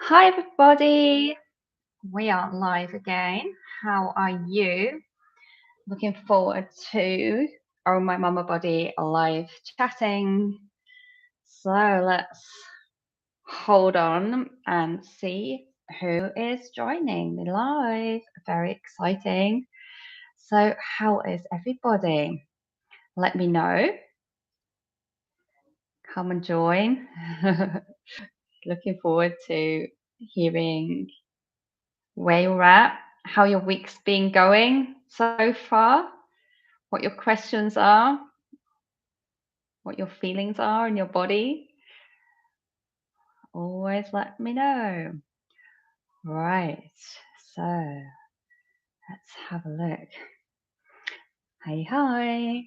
Hi, everybody. We are live again. How are you? Looking forward to Oh My Mama Body live chatting. So let's hold on and see who is joining me live. Very exciting. So, how is everybody? Let me know. Come and join. Looking forward to hearing where you're at, how your week's been going so far, what your questions are, what your feelings are in your body. Always let me know. Right, so let's have a look. Hi.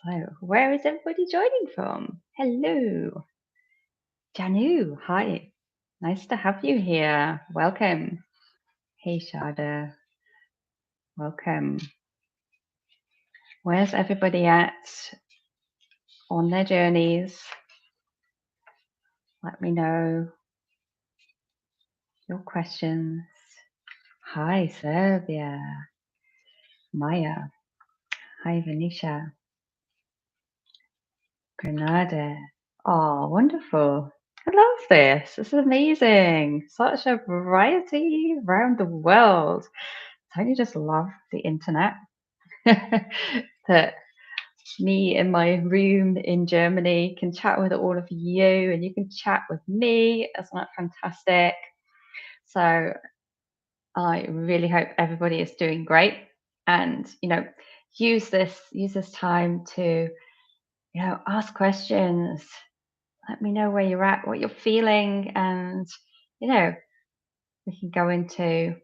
So, where is everybody joining from? Hello, Janu. Hi, nice to have you here. Welcome. Hey, Shada. Welcome. Where's everybody at on their journeys? Let me know your questions. Hi, Serbia. Maya. Hi, Venetia. Grenada. Oh, wonderful. I love this. This is amazing. Such a variety around the world. Don't you just love the internet? That me in my room in Germany can chat with all of you and you can chat with me. Isn't that fantastic? So I really hope everybody is doing great and use this time to ask questions. Let me know where you're at, what you're feeling, and you know we can go into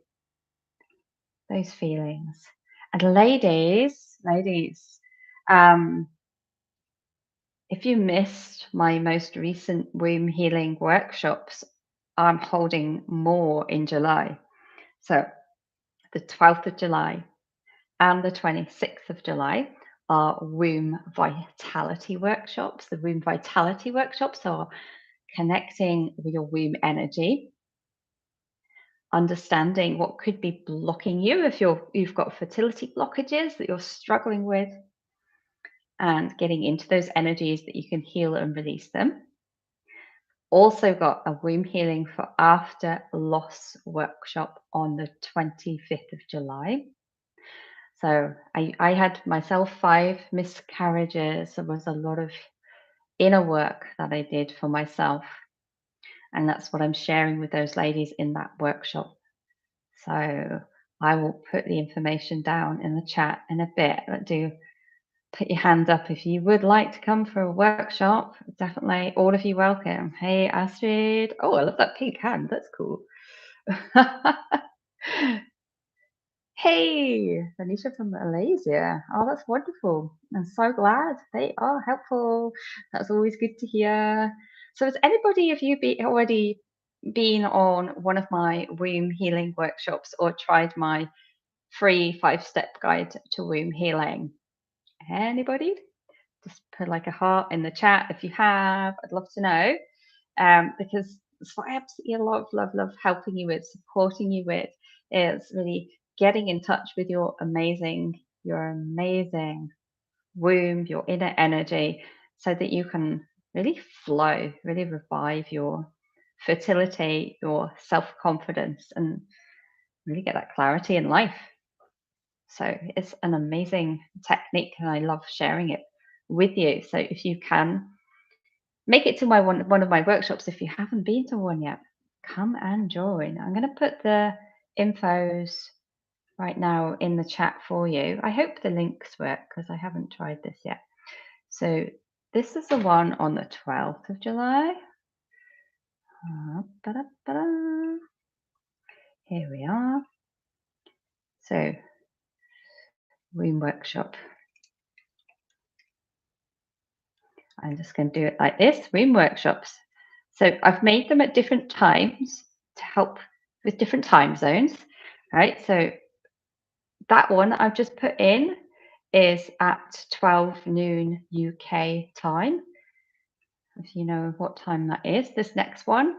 those feelings. And ladies, um, if you missed my most recent womb healing workshops, I'm holding more in July. So the 12th of July and the 26th of July are womb vitality workshops. The womb vitality workshops are connecting with your womb energy, understanding what could be blocking you if you've got fertility blockages that you're struggling with, and getting into those energies that you can heal and release them. Also got a womb healing for after loss workshop on the 25th of July. So I had myself 5 miscarriages. There was a lot of inner work that I did for myself. And that's what I'm sharing with those ladies in that workshop. So I will put the information down in the chat in a bit. But do put your hand up if you would like to come for a workshop. Definitely all of you welcome. Hey, Astrid. Oh, I love that pink hand. That's cool. Hey, Anisha from Malaysia. Oh, that's wonderful. I'm so glad they are helpful. That's always good to hear. So, has anybody of you already been on one of my womb healing workshops or tried my free 5-step guide to womb healing? Anybody? Just put like a heart in the chat if you have. I'd love to know. Because it's what I absolutely love helping you with, supporting you with, is really getting in touch with your amazing womb, your inner energy, so that you can really flow, really revive your fertility, your self confidence, and really get that clarity in life. So it's an amazing technique, and I love sharing it with you. So if you can make it to one of my workshops, if you haven't been to one yet, come and join. I'm going to put the infos right now in the chat for you. I hope the links work because I haven't tried this yet. So this is the one on the 12th of July. Here we are. So womb workshop. I'm just going to do it like this, womb workshops. So I've made them at different times to help with different time zones, right? So that one I've just put in is at 12 noon UK time. if you know what time that is. This next one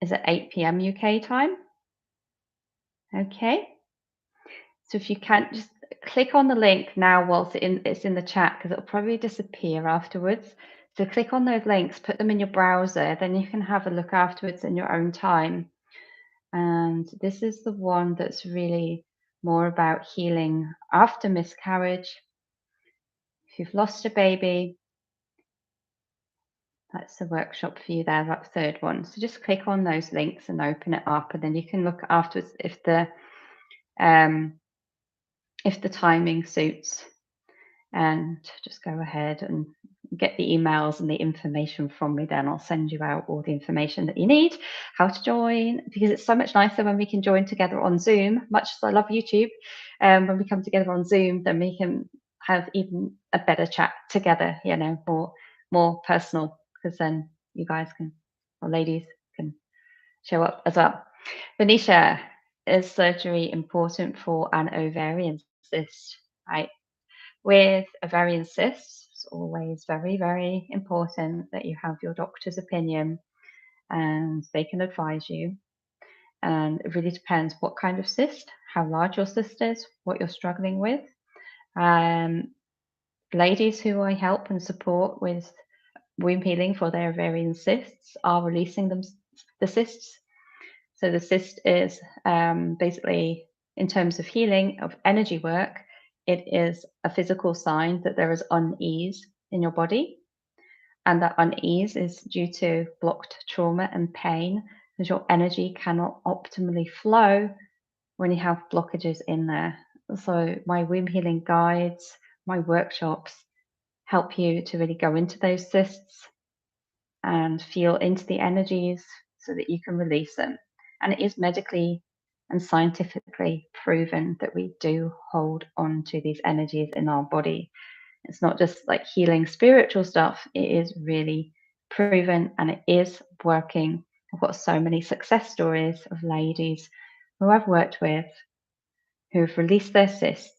is at 8 p.m. UK time. Okay. So if you can't, just click on the link now whilst it's in the chat, because it'll probably disappear afterwards. So click on those links, put them in your browser, then you can have a look afterwards in your own time. And this is the one that's really more about healing after miscarriage. If you've lost a baby, that's the workshop for you there, that third one. So just click on those links and open it up, and then you can look afterwards um, if the timing suits, and just go ahead and get the emails and the information from me. Then I'll send you out all the information that you need, how to join, because it's so much nicer when we can join together on Zoom. Much as I love YouTube, when we come together on Zoom, then we can have even a better chat together, more personal, because then you guys can, or ladies can, show up as well. Venetia, is surgery important for an ovarian cyst? Right. With ovarian cysts, it's always very, very important that you have your doctor's opinion and they can advise you. And it really depends what kind of cyst, how large your cyst is, what you're struggling with. Um, Ladies who I help and support with womb healing for their ovarian cysts are releasing the cysts. So the cyst is basically, in terms of healing, of energy work, it is a physical sign that there is unease in your body. And that unease is due to blocked trauma and pain, because your energy cannot optimally flow when you have blockages in there. So my womb healing guides, my workshops help you to really go into those cysts and feel into the energies so that you can release them. And it is medically and scientifically proven that we do hold on to these energies in our body. It's not just like healing spiritual stuff, it is really proven and it is working. I've got so many success stories of ladies who I've worked with who've released their cysts.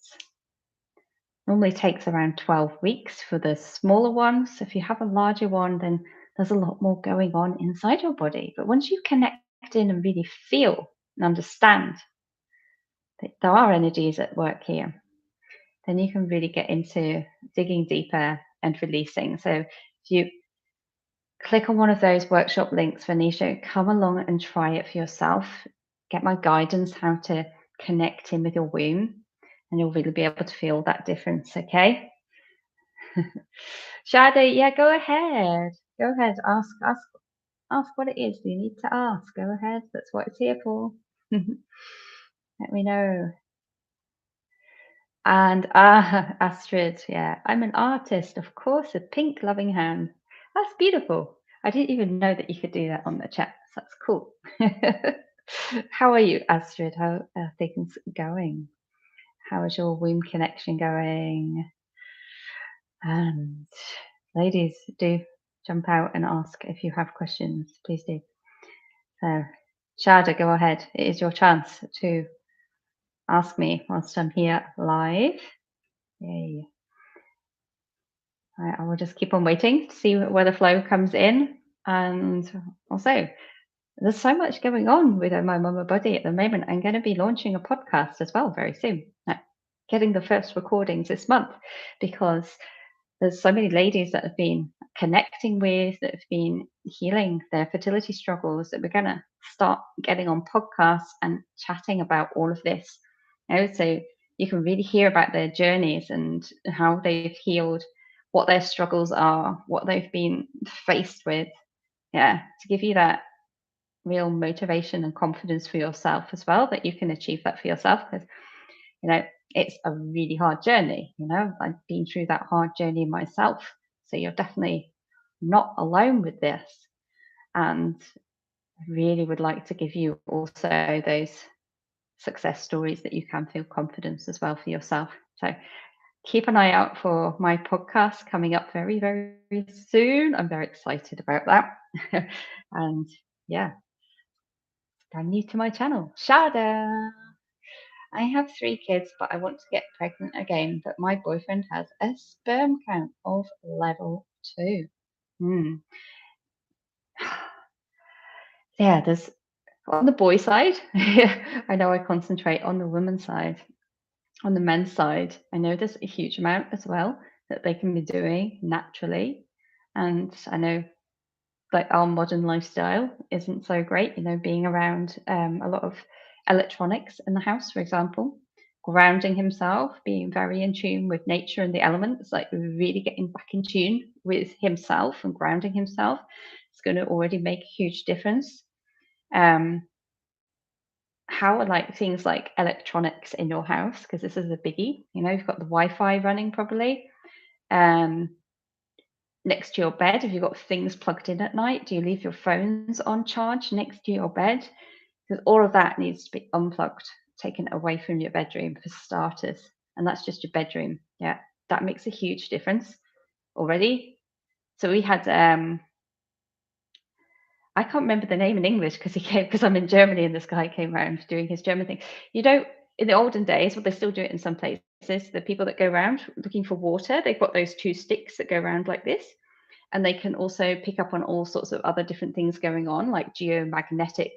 Normally takes around 12 weeks for the smaller ones. If you have a larger one, then there's a lot more going on inside your body. But once you connect in and really feel and understand that there are energies at work here, then you can really get into digging deeper and releasing. So if you click on one of those workshop links, Venetia, come along and try it for yourself. Get my guidance how to connect in with your womb, and you'll really be able to feel that difference, okay? Shadi, yeah, go ahead. Go ahead. Ask what it is you need to ask. Go ahead. That's what it's here for. Let me know. And Astrid, yeah, I'm an artist, of course, a pink loving hand. That's beautiful. I didn't even know that you could do that on the chat. So that's cool. How are you, Astrid? How are things going? How is your womb connection going? And ladies, do jump out and ask if you have questions. Please do. So, Shada, go ahead. It is your chance to ask me whilst I'm here live. Yay. I will just keep on waiting to see where the flow comes in. And also, there's so much going on with My Mama Body at the moment. I'm going to be launching a podcast as well very soon. Getting the first recordings this month, because there's so many ladies that have been connecting with, that have been healing their fertility struggles, that we're going to start getting on podcasts and chatting about all of this. So you can really hear about their journeys and how they've healed, what their struggles are, what they've been faced with. Yeah, to give you that real motivation and confidence for yourself as well, that you can achieve that for yourself. Because, it's a really hard journey. I've been through that hard journey myself. So you're definitely not alone with this. And I really would like to give you also those success stories that you can feel confidence as well for yourself. So keep an eye out for my podcast coming up very, very soon. I'm very excited about that. And yeah, brand new to my channel. Shada. I have 3 kids, but I want to get pregnant again. But my boyfriend has a sperm count of level too. Mm. Yeah, there's on the boy side, I know I concentrate on the women's side. On the men's side, I know there's a huge amount as well that they can be doing naturally. And I know like our modern lifestyle isn't so great, being around a lot of electronics in the house, for example, grounding himself, being very in tune with nature and the elements, like really getting back in tune with himself and grounding himself. It's going to already make a huge difference. Um, how are like things like electronics in your house? Because this is a biggie. You've got the Wi-Fi running probably. Um, next to your bed, have you got things plugged in at night? Do you leave your phones on charge next to your bed? Because all of that needs to be unplugged, taken away from your bedroom for starters. And that's just your bedroom. Yeah, that makes a huge difference already. So we had I can't remember the name in English because he came because I'm in Germany and this guy came around doing his German thing. You don't in the olden days, well, they still do it in some places. The people that go around looking for water, they've got those two sticks that go around like this, and they can also pick up on all sorts of other different things going on, like geomagnetic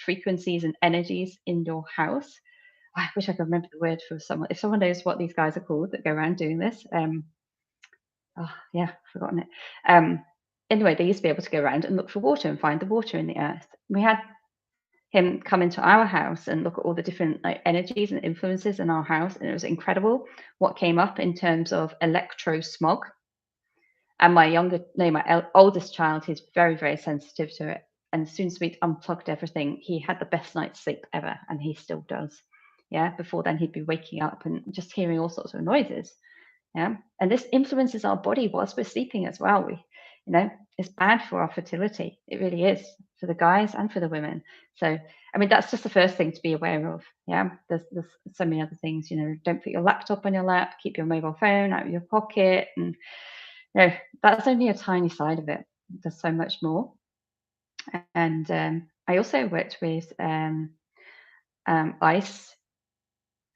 frequencies and energies in your house. I wish I could remember the word for someone. If someone knows what these guys are called that go around doing this, oh yeah, forgotten it. Anyway, they used to be able to go around and look for water and find the water in the earth. We had him come into our house and look at all the different like energies and influences in our house, and it was incredible what came up in terms of electro smog. And my oldest child, he's very, very sensitive to it. And as soon as we'd unplugged everything, he had the best night's sleep ever, and he still does. Yeah, before then he'd be waking up and just hearing all sorts of noises. Yeah, and this influences our body whilst we're sleeping as well. You know, it's bad for our fertility. It really is, for the guys and for the women. So, I mean, that's just the first thing to be aware of. Yeah, there's so many other things. Don't put your laptop on your lap. Keep your mobile phone out of your pocket, and that's only a tiny side of it. There's so much more. And I also worked with ice.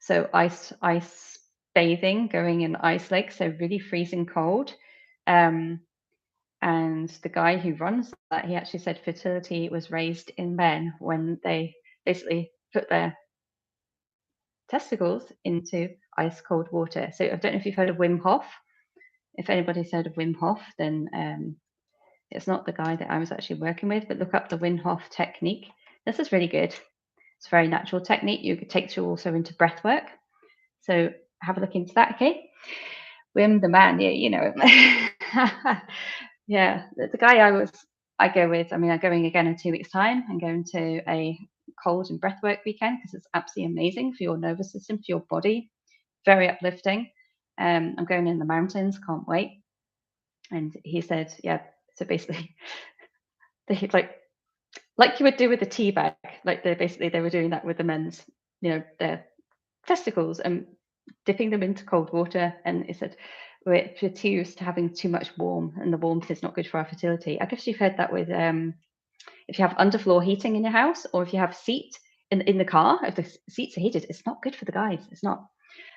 So ice bathing, going in ice lakes, so really freezing cold. Um, and the guy who runs that, he actually said fertility was raised in men when they basically put their testicles into ice cold water. So I don't know if you've heard of Wim Hof. If anybody's heard of Wim Hof, then it's not the guy that I was actually working with, but look up the Wim Hof technique. This is really good. It's a very natural technique. You could take you also into breath work. So have a look into that, okay? Wim the man, yeah, you know him. Yeah, the guy I go with. I mean, I'm going again in 2 weeks' time. I'm going to a cold and breathwork weekend because it's absolutely amazing for your nervous system, for your body. Very uplifting. I'm going in the mountains. Can't wait. And he said, yeah. So basically, they like you would do with the tea bag. Like they were doing that with the men's, their testicles and dipping them into cold water. And it said we're too used to having too much warm, and the warmth is not good for our fertility. I guess you've heard that with if you have underfloor heating in your house, or if you have seat in the car, if the seats are heated, it's not good for the guys. It's not.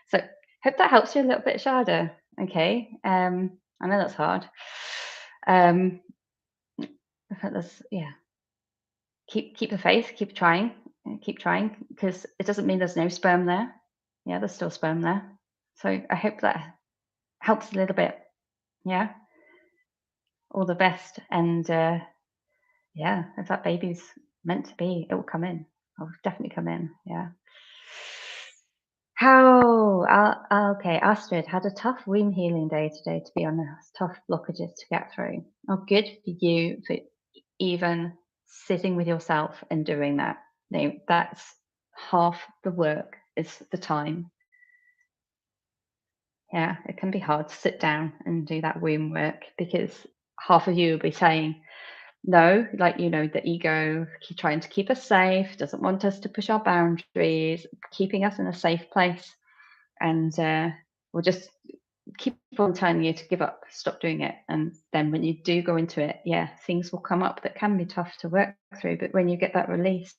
So hope that helps you a little bit, Shada. Okay. I know that's hard. That's yeah. Keep the faith. Keep trying, because it doesn't mean there's no sperm there. Yeah, there's still sperm there. So I hope that helps a little bit. Yeah. All the best. And yeah, if that baby's meant to be, it will come in. It'll definitely come in. Yeah. Okay, Astrid had a tough womb healing day today, to be honest. Tough blockages to get through. Oh, good for you for even sitting with yourself and doing that. No, that's half the work is the time. Yeah, it can be hard to sit down and do that womb work because half of you will be saying, no, like, the ego trying to keep us safe, doesn't want us to push our boundaries, keeping us in a safe place. And we'll just keep on telling you to give up, stop doing it. And then when you do go into it, yeah, things will come up that can be tough to work through. But when you get that release,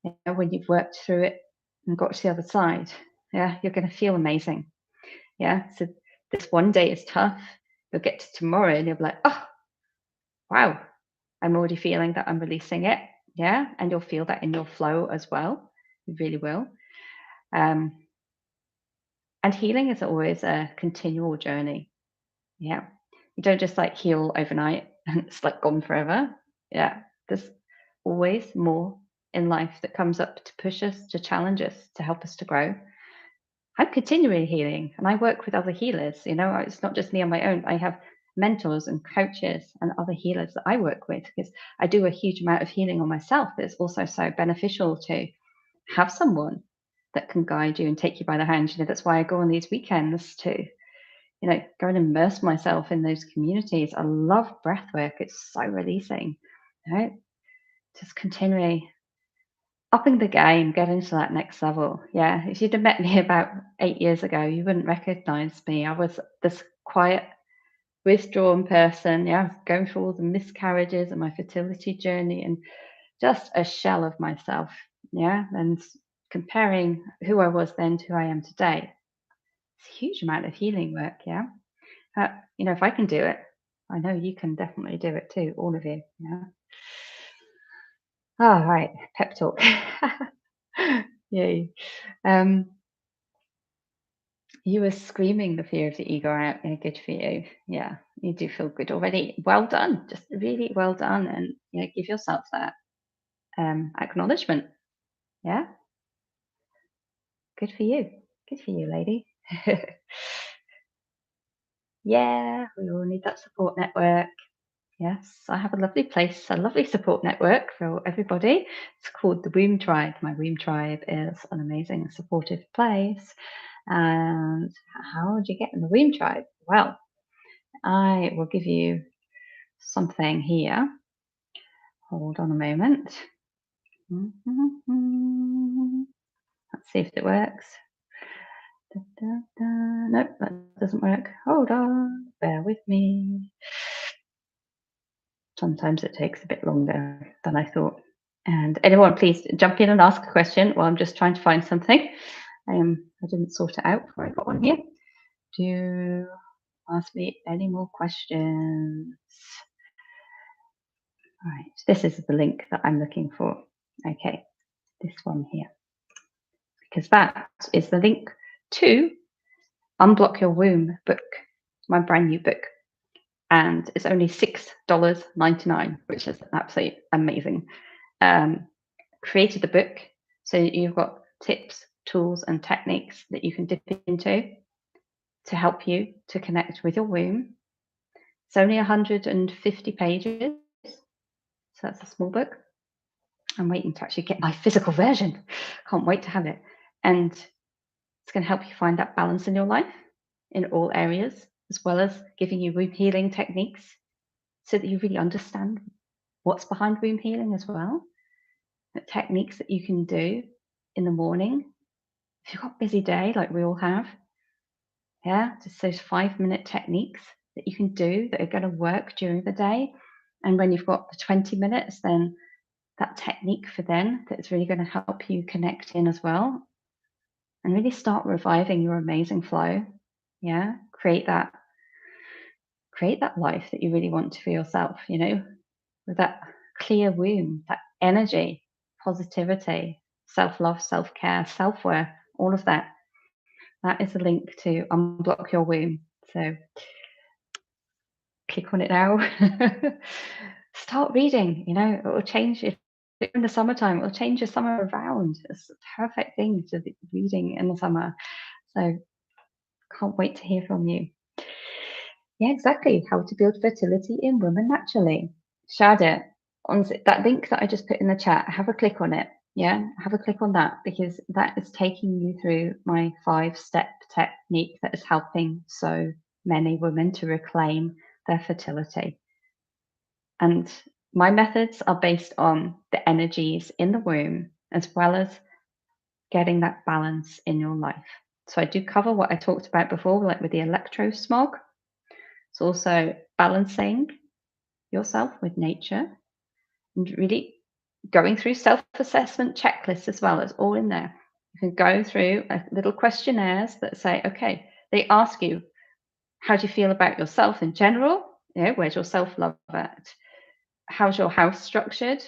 when you've worked through it and got to the other side, yeah, you're going to feel amazing. Yeah. So this one day is tough. You'll get to tomorrow and you'll be like, oh, wow, I'm already feeling that I'm releasing it. Yeah. And you'll feel that in your flow as well. You really will. Um, and healing is always a continual journey. Yeah. You don't just like heal overnight and it's like gone forever. Yeah. There's always more in life that comes up to push us, to challenge us, to help us to grow. I'm continually healing and I work with other healers. It's not just me on my own. I have mentors and coaches and other healers that I work with because I do a huge amount of healing on myself. But it's also so beneficial to have someone that can guide you and take you by the hand. That's why I go on these weekends to, go and immerse myself in those communities. I love breath work. It's so releasing, just continually upping the game, getting to that next level. Yeah, if you'd have met me about 8 years ago, you wouldn't recognize me. I was this quiet, withdrawn person. Yeah, I was going through all the miscarriages and my fertility journey and just a shell of myself. Yeah, and comparing who I was then to who I am today, it's a huge amount of healing work. Yeah. If I can do it, I know you can definitely do it too, all of you. Yeah. All right, pep talk. Yay. Um, you were screaming the fear of the ego out. Yeah, good for you. Yeah, you do feel good already. Well done. Just really well done. And give yourself that acknowledgement. Yeah, good for you. Good for you, lady. Yeah, we all need that support network. Yes, I have a lovely place, a lovely support network for everybody. It's called the Womb Tribe. My Womb Tribe is an amazing, supportive place. And how would you get in the Womb Tribe? Well, I will give you something here. Hold on a moment. Let's see if it works. Nope, that doesn't work. Hold on, bear with me. Sometimes it takes a bit longer than I thought. And anyone, please jump in and ask a question while I'm just trying to find something. I didn't sort it out before I got on here. Do ask me any more questions. All right, this is the link that I'm looking for. Okay, this one here. Because that is the link to Unblock Your Womb book, my brand new book. And it's only $6.99, which is absolutely amazing. Created the book so you've got tips, tools, and techniques that you can dip into to help you to connect with your womb. It's only 150 pages, so that's a small book. I'm waiting to actually get my physical version. Can't wait to have it. And it's going to help you find that balance in your life in all areas, as well as giving you womb healing techniques so that you really understand what's behind womb healing as well. The techniques that you can do in the morning. If you've got a busy day like we all have, yeah, just those 5-minute techniques that you can do that are going to work during the day. And when you've got the 20 minutes, then that technique for then that's really going to help you connect in as well and really start reviving your amazing flow. Yeah, create that life that you really want for yourself, with that clear womb, that energy, positivity, self-love, self-care, self-worth, all of that. That is a link to Unblock Your Womb. So click on it now. Start reading, it will change if in the summertime, it will change your summer around. It's a perfect thing to be reading in the summer. So can't wait to hear from you. Yeah, exactly. How to build fertility in women naturally. Shada, on that link that I just put in the chat, have a click on it. Yeah, have a click on that because that is taking you through my 5-step technique that is helping so many women to reclaim their fertility. And my methods are based on the energies in the womb as well as getting that balance in your life. So I do cover what I talked about before, like with the electrosmog. It's also balancing yourself with nature and really going through self-assessment checklists as well. It's all in there. You can go through little questionnaires that say, okay, they ask you, How do you feel about yourself in general? Where's your self-love at? How's your house structured?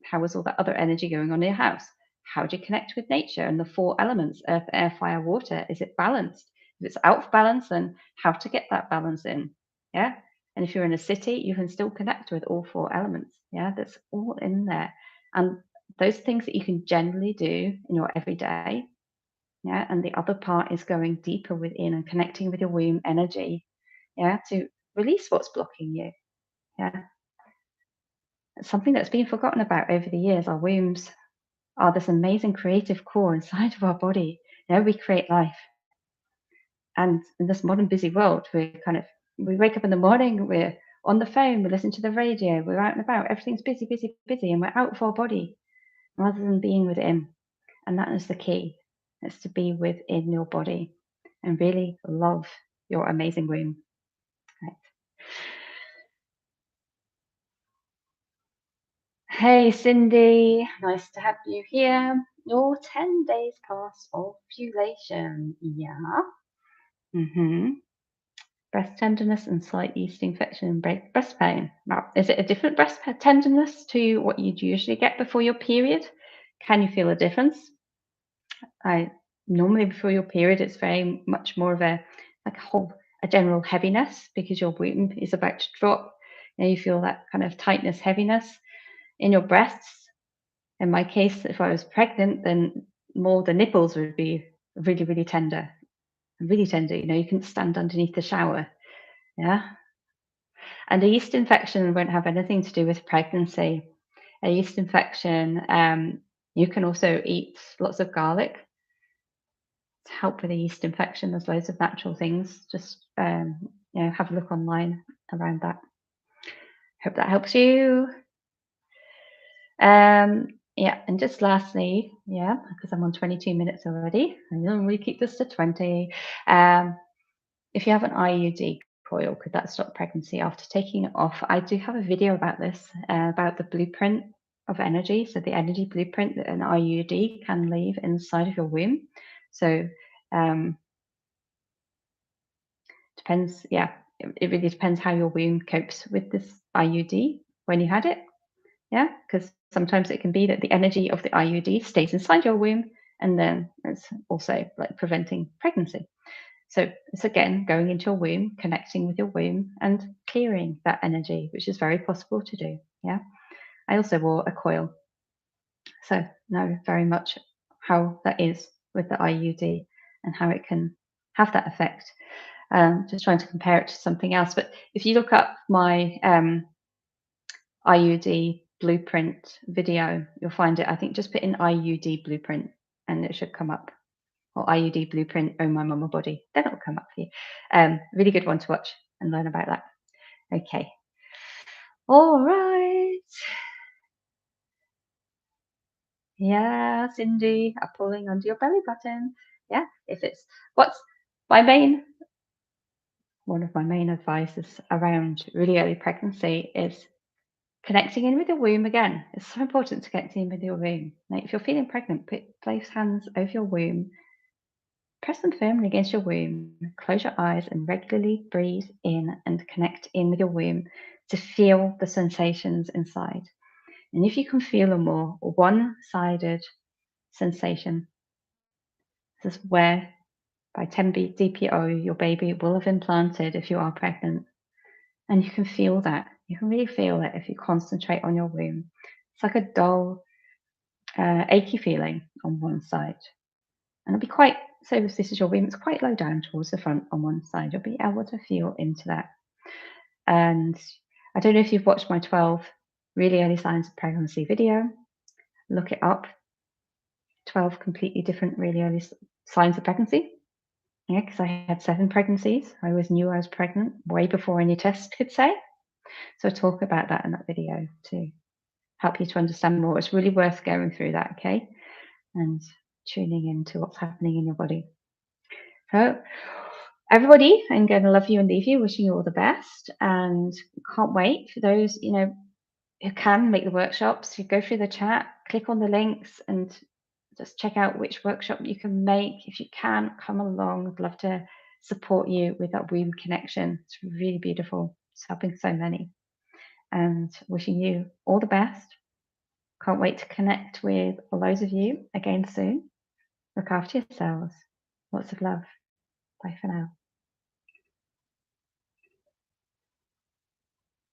How is all that other energy going on in your house? How do you connect with nature and the four elements, earth, air, fire, water? Is it balanced? If it's out of balance, then how to get that balance in? Yeah. And if you're in a city, you can still connect with all four elements. Yeah. That's all in there. And those things that you can generally do in your everyday. Yeah. And the other part is going deeper within and connecting with your womb energy. Yeah. To release what's blocking you. Yeah. It's something that's been forgotten about over the years. Our wombs are this amazing creative core inside of our body. We create life. And in this modern busy world, we wake up in the morning, we're on the phone, we listen to the radio, we're out and about, everything's busy, busy, busy, and we're out of our body rather than being within. And that is the key. It's to be within your body and really love your amazing womb. Right. Hey, Cindy, nice to have you here. Your 10 days past ovulation. Yeah. Mm-hmm. Breast tenderness and slight yeast infection and breast pain. Wow. Is it a different tenderness to what you'd usually get before your period? Can you feel a difference? I normally before your period, it's very much more of a general heaviness because your womb is about to drop. You feel that kind of tightness, heaviness in your breasts. In my case, if I was pregnant, then more the nipples would be really, really tender. Really tender. You couldn't stand underneath the shower. Yeah. And a yeast infection won't have anything to do with pregnancy. A yeast infection, you can also eat lots of garlic to help with a yeast infection. There's loads of natural things. Just have a look online around that. Hope that helps you. Yeah, and just lastly, yeah, because I'm on 22 minutes already, I normally keep this to 20. If you have an IUD coil, could that stop pregnancy after taking it off? I do have a video about this, about the blueprint of energy. So the energy blueprint that an IUD can leave inside of your womb. So depends, yeah, it really depends how your womb copes with this IUD when you had it. Yeah, because sometimes it can be that the energy of the IUD stays inside your womb, and then it's also like preventing pregnancy. So it's again going into your womb, connecting with your womb, and clearing that energy, which is very possible to do. Yeah. I also wore a coil, so know very much how that is with the IUD and how it can have that effect. Just trying to compare it to something else, but if you look up my IUD blueprint video, you'll find it. I think just put in IUD blueprint and it should come up. Or IUD blueprint, oh my mama body. Then it'll come up for you. Really good one to watch and learn about that. Okay. All right. Yeah, Cindy, I'm pulling under your belly button. Yeah, if it's what's my main one of my main advices around really early pregnancy is connecting in with your womb again. It's so important to connect in with your womb. Like if you're feeling pregnant, place hands over your womb, press them firmly against your womb, close your eyes, and regularly breathe in and connect in with your womb to feel the sensations inside. And if you can feel a more one sided sensation, this is where by 10 DPO your baby will have implanted if you are pregnant. And you can feel that. You can really feel it if you concentrate on your womb. It's like a dull, achy feeling on one side. And it'll be quite, so if this is your womb, it's quite low down towards the front on one side. You'll be able to feel into that. And I don't know if you've watched my 12 really early signs of pregnancy video. Look it up. 12 completely different really early signs of pregnancy. Yeah, because I had 7 pregnancies. I always knew I was pregnant way before any test could say. So I talk about that in that video to help you to understand more. It's really worth going through that, okay? And tuning into what's happening in your body. So, everybody, I'm going to love you and leave you, wishing you all the best, and can't wait for those, who can make the workshops. You go through the chat, click on the links, and just check out which workshop you can make. If you can, come along. I'd love to support you with that womb connection. It's really beautiful. It's helping so many. And wishing you all the best. Can't wait to connect with loads of you again soon. Look after yourselves. Lots of love. Bye for now.